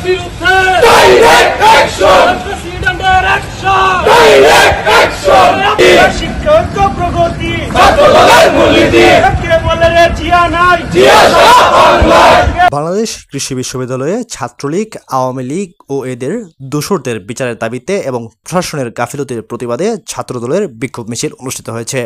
বিরুদ্ধে direct action, প্রেসিডেন্টের action, direct action. শিক্ষক প্রগতি ছাত্রদলের মূলনীতি কে বলে রে জিয়া নাই, জিয়া সারা বাংলায়। বাংলাদেশ কৃষি বিশ্ববিদ্যালয়ে ছাত্রলীগ, আওয়ামী লীগ ও এদের দোসরদের বিচারের দাবিতে এবং প্রশাসনের গাফিলতির প্রতিবাদে ছাত্রদলের বিক্ষোভ মিছিল অনুষ্ঠিত হয়েছে।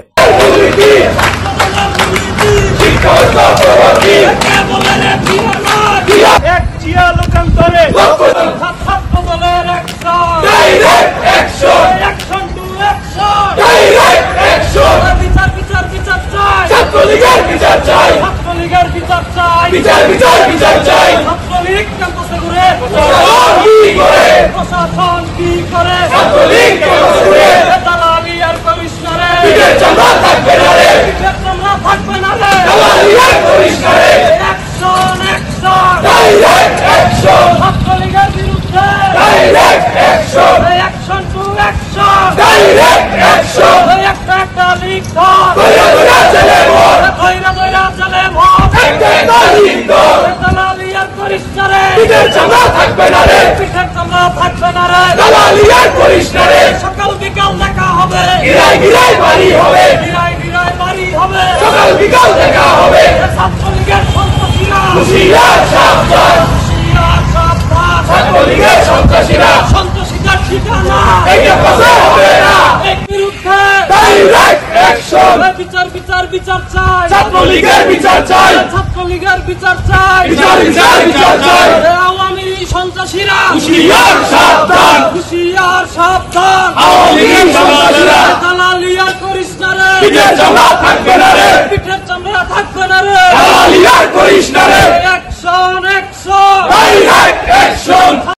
বিচার বিচার বিচার চাই, ছাত্রলীগ ক্যাম্পাসে ঘুরে প্রশাসন কি করে, ছাত্রলীগ ক্যাম্পাসে ঘুরে দালালি আর কমিশনারে পিঠের চামড়া থাকবে না রে, পিঠের চামড়া থাকবে না রে, দালালি আর কমিশনারে অ্যাকশন অ্যাকশন, ডাইরেক্ট অ্যাকশন, ছাত্রলীগের বিরুদ্ধে direct action, action to action, direct action. একটা একটা লিগ ধর, কইরা কইরা চলে মর, কইরা কইরা চলে মর, দালালি আর কমিশনারে পিঠের চামড়া থাকবে না রে, পিঠের চামড়া থাকবে না রে, দালালি আর কমিশনারে সকাল বিকাল দেখা হবে, গিরাই গিরাই বাড়ি হবে, গিরাই গিরাই বাড়ি হবে, সকাল বিকাল দেখা হবে। ছাত্রলীগের সন্ত্রাসীরা হুঁশিয়ার সাবধান, হুঁশিয়ার সাবধান, ছাত্রলীগের সন্ত্রাসীরা সন্ত্রাসীদের ঠিকানা এই ক্যাম্পাসে হবে না, এর বিরুদ্ধে ডাইরেক্ট অ্যাকশন। বিচার বিচার বিচার চাই, ছাত্রলীগের বিচার চাই, ছাত্রলীগের বিচার চাই, বিচার বিচার বিচার চাই।